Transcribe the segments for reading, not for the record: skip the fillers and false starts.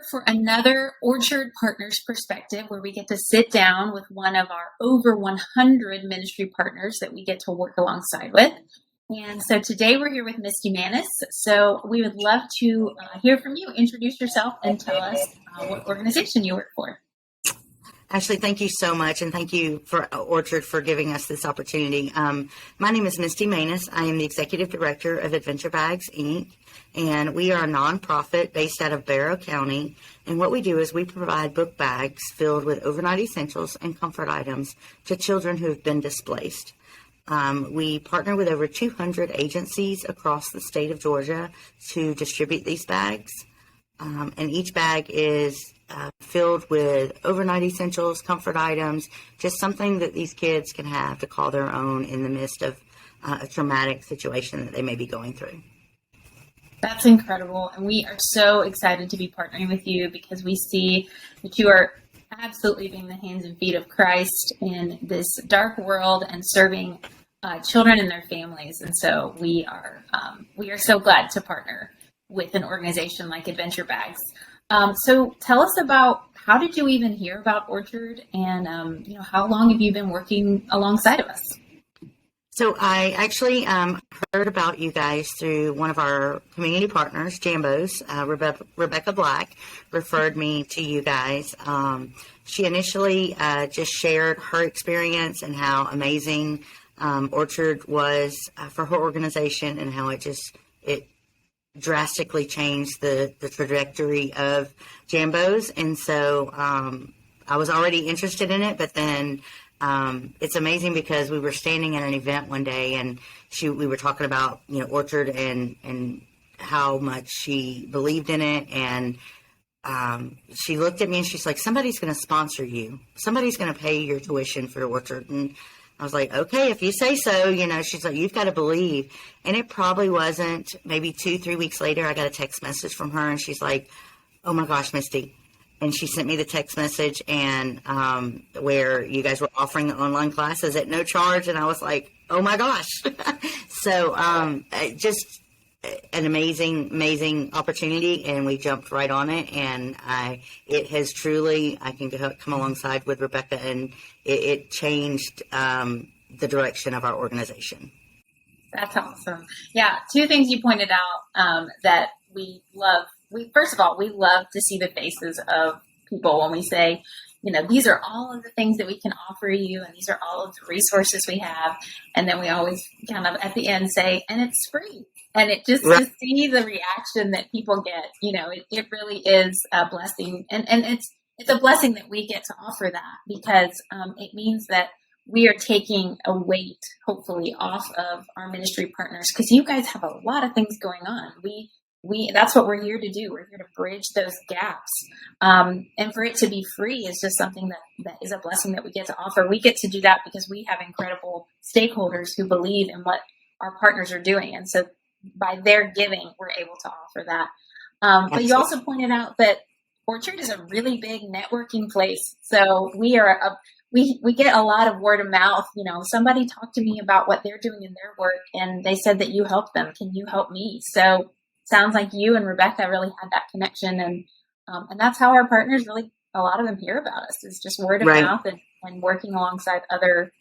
for another Orchard Partners Perspective, where we get to sit down with one of our over 100 ministry partners that we get to work alongside with. And so today we're here with Misty Manus. So we would love to hear from you. Introduce yourself and tell us what organization you work for. Ashley, thank you so much, and thank you for Orchard for giving us this opportunity. My name is Misty Manus. I am the Executive Director of Adventure Bags, Inc., and we are a nonprofit based out of Barrow County. And what we do is we provide book bags filled with overnight essentials and comfort items to children who have been displaced. We partner with over 200 agencies across the state of Georgia to distribute these bags, and each bag is filled with overnight essentials, comfort items, just something that these kids can have to call their own in the midst of a traumatic situation that they may be going through. That's incredible. And we are so excited to be partnering with you because we see that you are absolutely being the hands and feet of Christ in this dark world and serving children and their families. And so we are so glad to partner with an organization like Adventure Bags. So tell us about, how did you even hear about Orchard, and how long have you been working alongside of us? So I actually heard about you guys through one of our community partners, Jambos. Rebecca Black referred me to you guys. She initially just shared her experience and how amazing Orchard was for her organization, and how it drastically changed the trajectory of Jambos. And so I was already interested in it, but then it's amazing because we were standing at an event one day, and we were talking about Orchard and how much she believed in it. And she looked at me and she's like, somebody's going to sponsor you. Somebody's going to pay your tuition for Orchard. And I was like, okay, if you say so. She's like, you've got to believe. And it probably wasn't, maybe 2-3 weeks later, I got a text message from her, and she's like, oh my gosh, Misty. And she sent me the text message, and where you guys were offering the online classes at no charge. And I was like, oh my gosh. So just an amazing opportunity, and we jumped right on it. And it has truly, I can come alongside with Rebecca, and it changed the direction of our organization. That's awesome. Yeah, two things you pointed out that we love. First of all, we love to see the faces of people when we say, these are all of the things that we can offer you, and these are all of the resources we have. And then we always kind of at the end say, and it's free. And it just to see the reaction that people get, it really is a blessing. And it's a blessing that we get to offer that, because it means that we are taking a weight, hopefully, off of our ministry partners, because you guys have a lot of things going on. That's what we're here to do. We're here to bridge those gaps. And for it to be free is just something that is a blessing that we get to offer. We get to do that because we have incredible stakeholders who believe in what our partners are doing. And so by their giving, we're able to offer that. But you also pointed out that Orchard is a really big networking place. So we get a lot of word of mouth. Somebody talked to me about what they're doing in their work, and they said that you help them. Can you help me? So sounds like you and Rebecca really had that connection, and that's how our partners really, a lot of them hear about us, is just word of mouth and working alongside other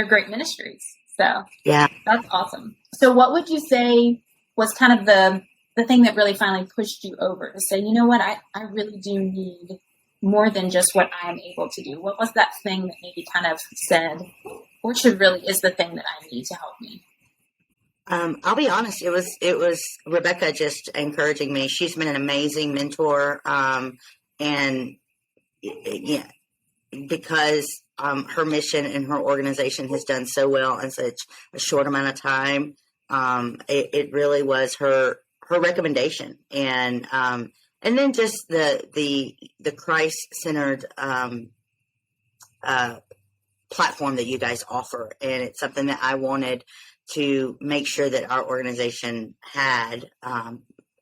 great ministries. So yeah, that's awesome. So what would you say was kind of the thing that really finally pushed you over to say, I really do need more than just what I am able to do? What was that thing that maybe kind of said, Orchard really is the thing that I need to help me? I'll be honest. It was Rebecca just encouraging me. She's been an amazing mentor. And yeah, because her mission and her organization has done so well in such a short amount of time. It really was her recommendation, and then just the Christ-centered platform that you guys offer, and it's something that I wanted to make sure that our organization had,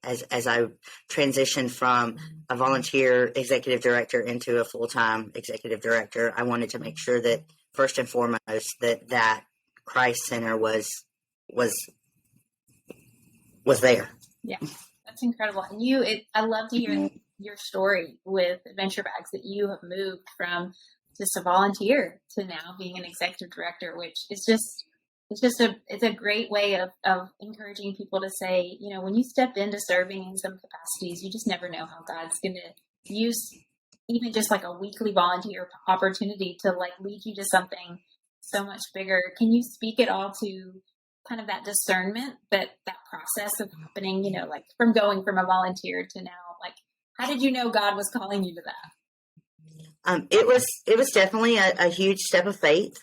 as I transitioned from a volunteer executive director into a full-time executive director. I wanted to make sure that first and foremost that Christ Center was there. Yeah, that's incredible. And I love to hear your story with Adventure Bags, that you have moved from just a volunteer to now being an executive director, which is just, it's a great way of encouraging people to say, you know, when you step into serving in some capacities, you just never know how God's going to use even just like a weekly volunteer opportunity to like lead you to something so much bigger. Can you speak at all to kind of that discernment, that process of happening, you know, like from going from a volunteer to now, like, how did you know God was calling you to that? It was definitely a huge step of faith,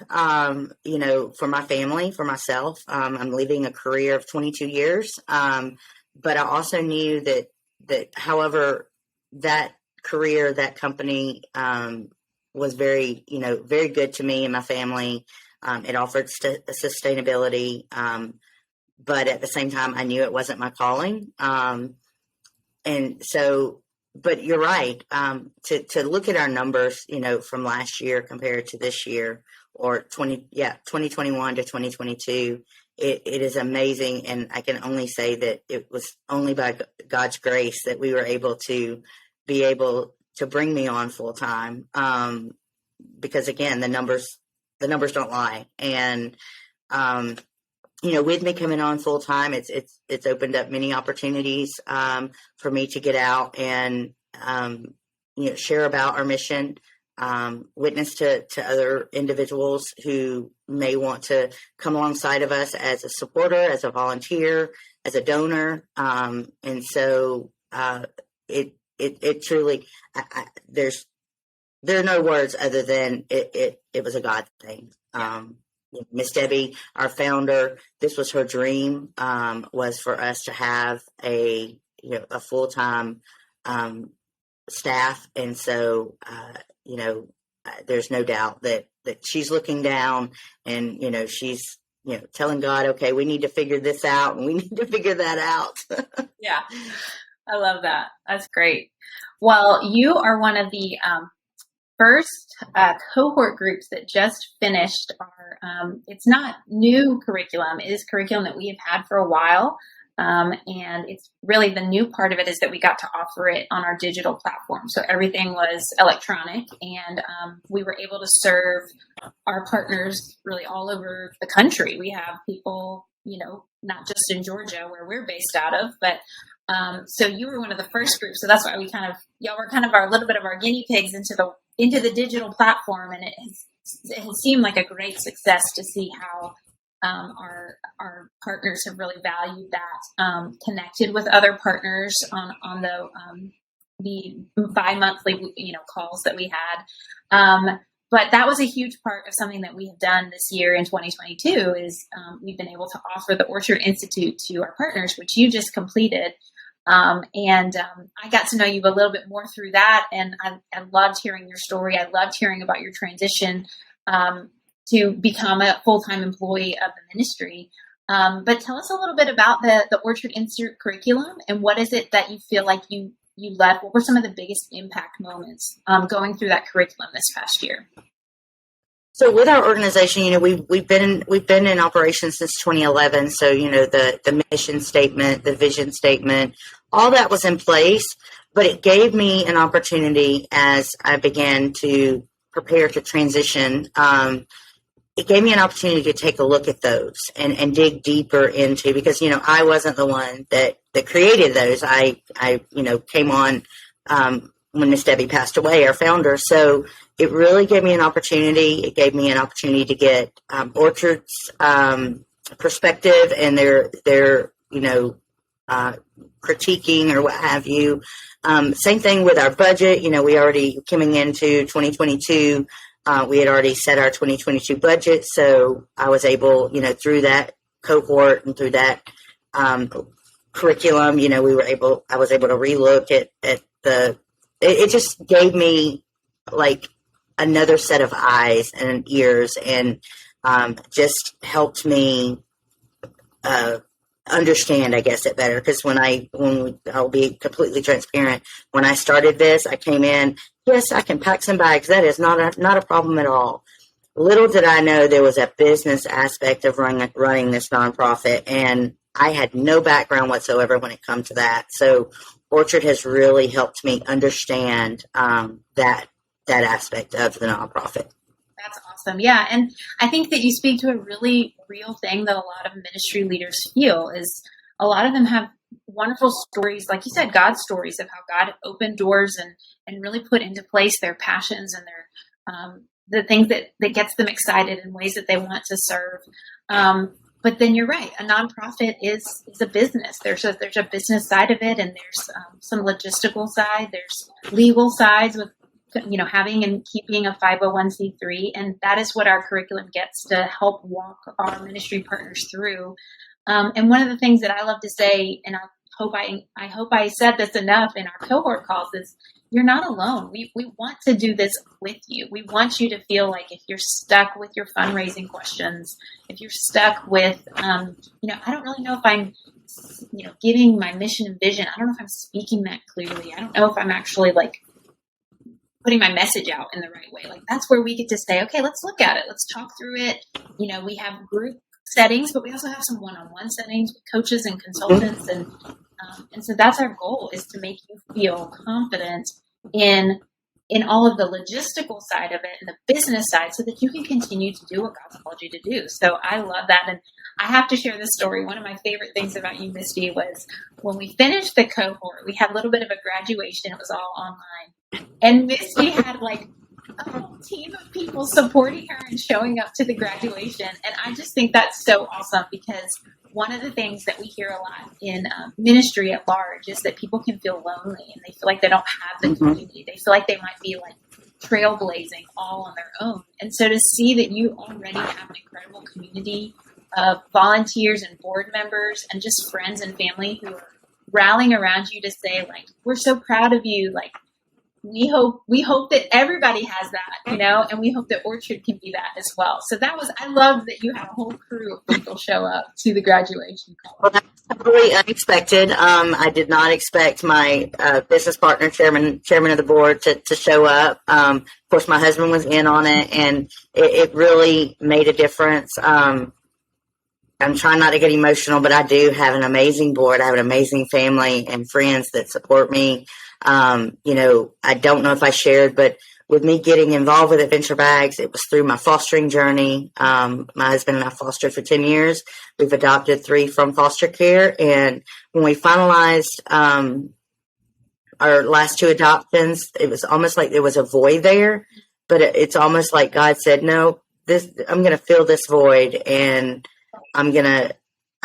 you know, for my family, for myself. I'm leaving a career of 22 years. But I also knew that however that career, that company, was very, you know, very good to me and my family. It offered sustainability. But at the same time, I knew it wasn't my calling. And so, but you're right. To look at our numbers, you know, from last year compared to this year, or 2021 to 2022, it is amazing. And I can only say that it was only by God's grace that we were able to bring me on full time. Because again, the numbers don't lie. And, you know, with me coming on full time, it's opened up many opportunities for me to get out and you know, share about our mission, witness to other individuals who may want to come alongside of us as a supporter, as a volunteer, as a donor, and so it truly there are no words other than it was a God thing. Miss Debbie, our founder, this was her dream, was for us to have a full-time staff. And so, you know, there's no doubt that she's looking down and, you know, she's, you know, telling God, okay, we need to figure this out and we need to figure that out. Yeah. I love that. That's great. Well, you are one of the, first cohort groups that just finished our, it's not new curriculum, it is curriculum that we have had for a while. And it's really the new part of it is that we got to offer it on our digital platform. So everything was electronic, and we were able to serve our partners really all over the country. We have people, you know, not just in Georgia where we're based out of, but so you were one of the first groups. So that's why y'all were kind of a little bit of our guinea pigs into the digital platform. And it has seemed like a great success to see how our partners have really valued that, connected with other partners on the bi-monthly, you know, calls that we had. But that was a huge part of something that we have done this year in 2022 is we've been able to offer the Orchard Institute to our partners, which you just completed. And I got to know you a little bit more through that. And I loved hearing your story. I loved hearing about your transition to become a full-time employee of the ministry. But tell us a little bit about the Orchard Institute curriculum and what is it that you feel like you left? What were some of the biggest impact moments going through that curriculum this past year? So with our organization, you know, we've been in operation since 2011. So, you know, the mission statement, the vision statement, all that was in place, but it gave me an opportunity as I began to prepare to transition. It gave me an opportunity to take a look at those and dig deeper into, because, you know, I wasn't the one that created those. I you know, came on when Miss Debbie passed away, our founder. So it really gave me an opportunity. It gave me an opportunity to get Orchard's perspective and their you know, critiquing or what have you. Same thing with our budget. You know, we already coming into 2022. We had already set our 2022 budget, so I was able, you know, through that cohort and through that curriculum, you know, I was able to relook at it just gave me like another set of eyes and ears, and just helped me understand, I guess, it better. Because I'll be completely transparent. When I started this, I came in, yes, I can pack some bags. That is not a problem at all. Little did I know there was a business aspect of running this nonprofit, and I had no background whatsoever when it comes to that. So Orchard has really helped me understand that aspect of the nonprofit. That's awesome. Yeah. And I think that you speak to a really real thing that a lot of ministry leaders feel is a lot of them have wonderful stories, like you said, God stories of how God opened doors and really put into place their passions and their the things that gets them excited in ways that they want to serve. But then you're right. A nonprofit is a business. There's a business side of it, and there's some logistical side. There's legal sides with having and keeping a 501c3, and that is what our curriculum gets to help walk our ministry partners through. And one of the things that I love to say, and I hope I said this enough in our cohort calls, is you're not alone. We want to do this with you. We want you to feel like if you're stuck with your fundraising questions, if you're stuck with, I don't really know if I'm, giving my mission and vision. I don't know if I'm speaking that clearly. I don't know if I'm actually putting my message out in the right way. That's where we get to say, okay, let's look at it. Let's talk through it. We have group settings, but we also have some one-on-one settings with coaches and consultants. And so that's our goal, is to make you feel confident in all of the logistical side of it and the business side so that you can continue to do what God's called you to do. So I love that. And I have to share this story. One of my favorite things about you, Misty, was when we finished the cohort, we had a little bit of a graduation. It was all online. And Misty had a whole team of people supporting her and showing up to the graduation. And I just think that's so awesome, because one of the things that we hear a lot in ministry at large is that people can feel lonely and they feel like they don't have the community. They feel like they might be trailblazing all on their own. And so to see that you already have an incredible community of volunteers and board members and just friends and family who are rallying around you to say, we're so proud of you. We hope that everybody has that, and we hope that Orchard can be that as well. So I love that you have a whole crew of people show up to the graduation call. Well, that's totally unexpected. I did not expect my business partner, chairman of the board, to show up. Of course, my husband was in on it, and it really made a difference. I'm trying not to get emotional, but I do have an amazing board. I have an amazing family and friends that support me. I don't know if I shared, but with me getting involved with Adventure Bags, it was through my fostering journey. My husband and I fostered for 10 years. We've adopted 3 from foster care. And when we finalized our last 2 adoptions, it was almost like there was a void there. But it's almost like God said, no, I'm going to fill this void, and I'm going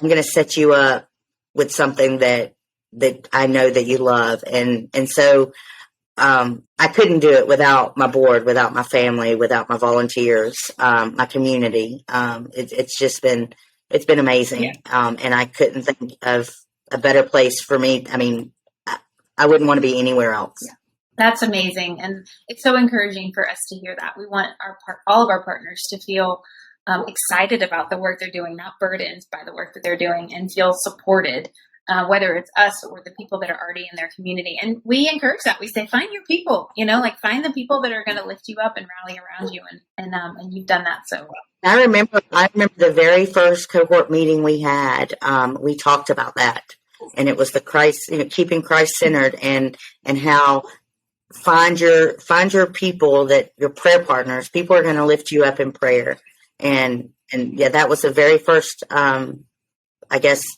to set you up with something that I know that you love. And so I couldn't do it without my board, without my family, without my volunteers, my community. It's been amazing. Yeah. And I couldn't think of a better place for me. I mean, I wouldn't want to be anywhere else. Yeah. That's amazing. And it's so encouraging for us to hear that. We want all of our partners to feel excited about the work they're doing, not burdened by the work that they're doing, and feel supported. Whether it's us or the people that are already in their community. And we encourage that. We say, find your people, find the people that are going to lift you up and rally around you. And you've done that so well. I remember the very first cohort meeting we had, we talked about that. And it was the Christ, keeping Christ centered, and how find your people, that your prayer partners, people are going to lift you up in prayer. And yeah, that was the very first,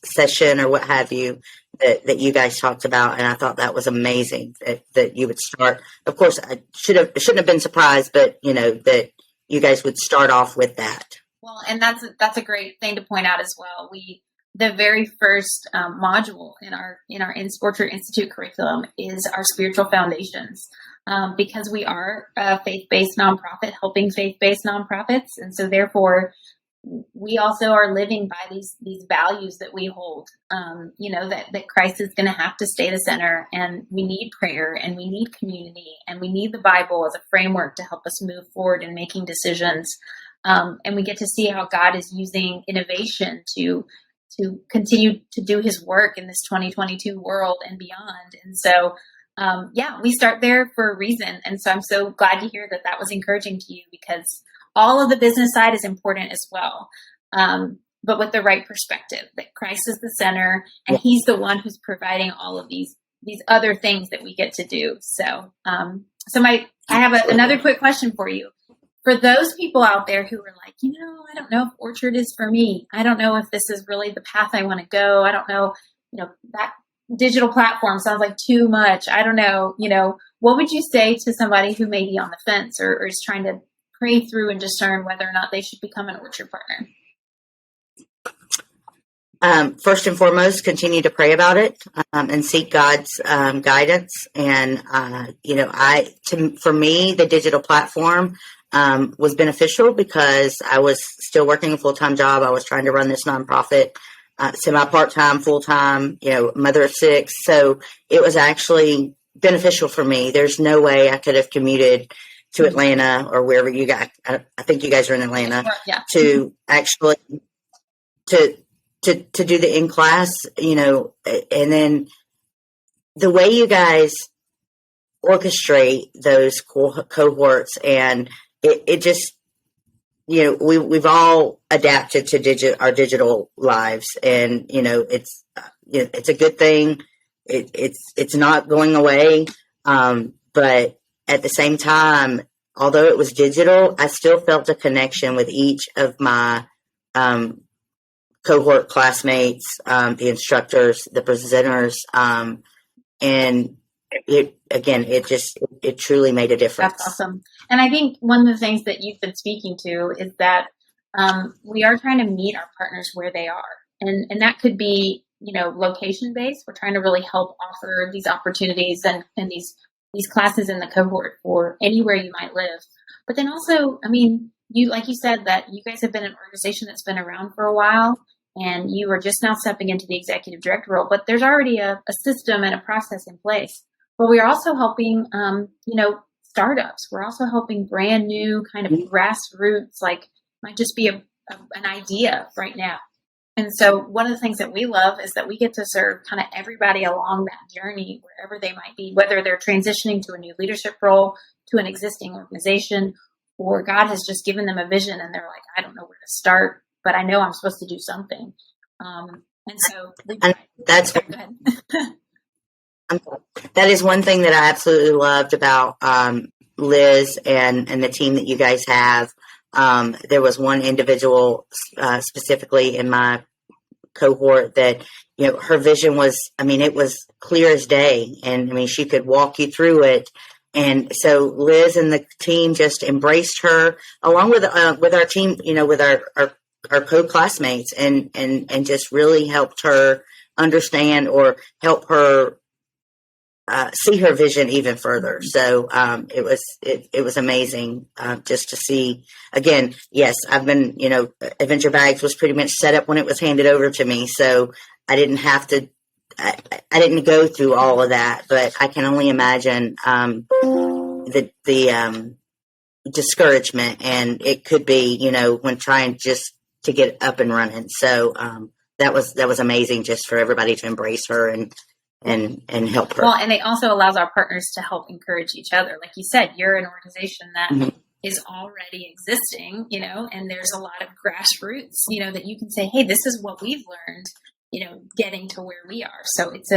session or what have you that you guys talked about. And I thought that was amazing that you would start. Of course, I shouldn't have been surprised, but that you guys would start off with that. Well, and that's a great thing to point out as well. The very first module in our Orchard Institute curriculum is our spiritual foundations, because we are a faith-based nonprofit helping faith-based nonprofits. And so therefore, we also are living by these values that we hold, that Christ is going to have to stay the center, and we need prayer, and we need community, and we need the Bible as a framework to help us move forward in making decisions. And we get to see how God is using innovation to continue to do his work in this 2022 world and beyond. And so, we start there for a reason. And so I'm so glad to hear that was encouraging to you, because all of the business side is important as well, but with the right perspective, that Christ is the center, and he's the one who's providing all of these these other things that we get to do. So, I have another quick question for you. For those people out there who are like, I don't know if Orchard is for me. I don't know if this is really the path I want to go. I don't know, that digital platform sounds like too much. I don't know, what would you say to somebody who may be on the fence or is trying to pray through and discern whether or not they should become an Orchard partner? First and foremost, continue to pray about it and seek God's guidance. And for me, the digital platform was beneficial because I was still working a full-time job. I was trying to run this nonprofit, semi-part-time, full-time, mother of 6. So it was actually beneficial for me. There's no way I could have commuted to Atlanta or wherever you guys. I think you guys are in Atlanta. Yeah. To actually to do the in class, and then the way you guys orchestrate those cohorts, and it just, we've all adapted to our digital lives, and it's a good thing. It's not going away, but at the same time, although it was digital, I still felt a connection with each of my cohort classmates, the instructors, the presenters, and it truly made a difference. That's awesome. And I think one of the things that you've been speaking to is that we are trying to meet our partners where they are. And that could be, location based. We're trying to really help offer these opportunities and these classes in the cohort for anywhere you might live. But then also, like you said, that you guys have been an organization that's been around for a while, and you are just now stepping into the executive director role, but there's already a system and a process in place. But we are also helping, startups. We're also helping brand new kind of grassroots, might just be an idea right now. And so one of the things that we love is that we get to serve kind of everybody along that journey, wherever they might be, whether they're transitioning to a new leadership role, to an existing organization, or God has just given them a vision and they're like, I don't know where to start, but I know I'm supposed to do something. That's go ahead. That is one thing that I absolutely loved about Liz and the team that you guys have. There was one individual specifically in my cohort that, her vision was, it was clear as day. And she could walk you through it. And so Liz and the team just embraced her along with our team, with our co-classmates and just really helped her understand or help her see her vision even further. So it was amazing just to see. Again, yes, I've been, Adventure Bags was pretty much set up when it was handed over to me. So I didn't have to, I didn't go through all of that, but I can only imagine the discouragement, and it could be, when trying just to get up and running. So that was amazing just for everybody to embrace her and help her. Well, and it also allows our partners to help encourage each other. Like you said, you're an organization that is already existing, and there's a lot of grassroots, that you can say, hey, this is what we've learned, getting to where we are. So it's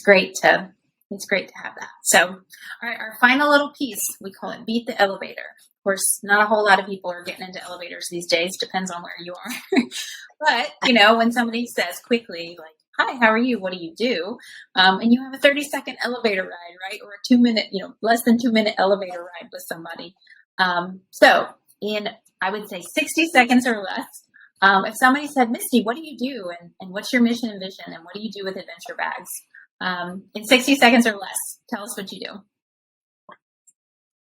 great to have that. So, all right, our final little piece, we call it Beat the Elevator. Of course, not a whole lot of people are getting into elevators these days. Depends on where you are. But, when somebody says quickly, like, hi, how are you? What do you do? And you have a 30-second elevator ride, right? Or a 2-minute, less than 2-minute elevator ride with somebody. So in, I would say 60 seconds or less, if somebody said, Misty, what do you do? And what's your mission and vision? And what do you do with Adventure Bags? In 60 seconds or less, tell us what you do.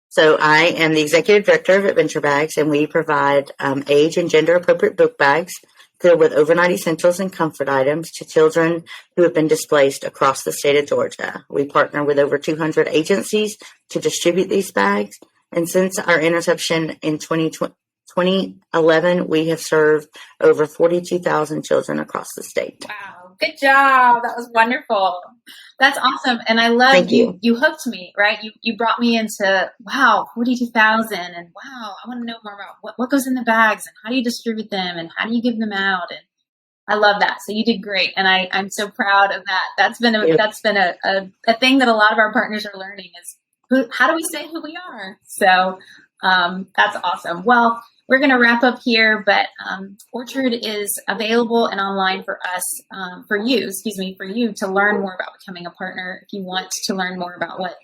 So I am the executive director of Adventure Bags, and we provide age and gender appropriate book bags filled with overnight essentials and comfort items to children who have been displaced across the state of Georgia. We partner with over 200 agencies to distribute these bags. And since our interception in 2011, we have served over 42,000 children across the state. Wow. Good job. That was wonderful. That's awesome. And I love you hooked me, right? You brought me into, 42,000 and wow, I want to know more about what goes in the bags and how do you distribute them and how do you give them out? And I love that. So you did great, and I'm so proud of that. That's been a thing that a lot of our partners are learning is how do we say who we are. So that's awesome. Well, we're going to wrap up here, but Orchard is available and online for us, for you to learn more about becoming a partner. If you want to learn more about what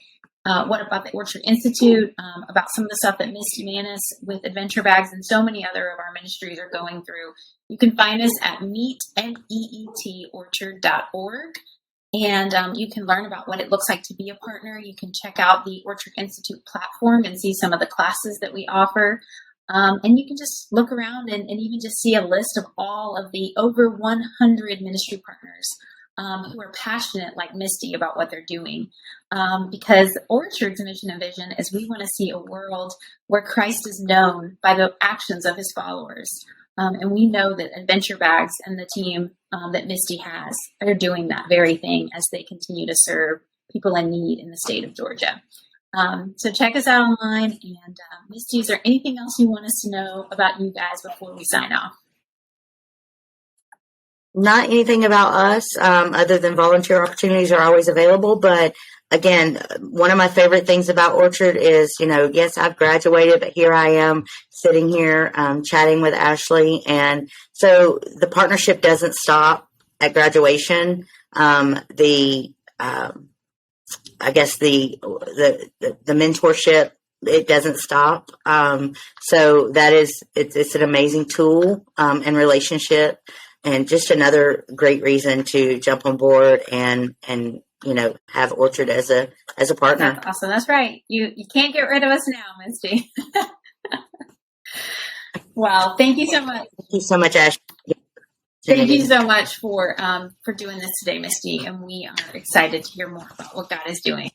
about the Orchard Institute, about some of the stuff that Misty Manus with Adventure Bags and so many other of our ministries are going through, you can find us at meetorchard.org. And you can learn about what it looks like to be a partner. You can check out the Orchard Institute platform and see some of the classes that we offer. And you can just look around and even just see a list of all of the over 100 ministry partners who are passionate like Misty about what they're doing. Because Orchard's mission and vision is we want to see a world where Christ is known by the actions of his followers. And we know that Adventure Bags and the team that Misty has are doing that very thing as they continue to serve people in need in the state of Georgia. So check us out online. And Misty, is there anything else you want us to know about you guys before we sign off? Not anything about us, other than volunteer opportunities are always available. But again, one of my favorite things about Orchard is, yes, I've graduated, but here I am sitting here chatting with Ashley. And so the partnership doesn't stop at graduation. I guess the mentorship, it doesn't stop. So it's an amazing tool and relationship, and just another great reason to jump on board and have Orchard as a partner. That's awesome. That's right. You can't get rid of us now, Misty. Wow. Thank you so much. Thank you so much, Ash. Thank you so much for doing this today, Misty. And we are excited to hear more about what God is doing.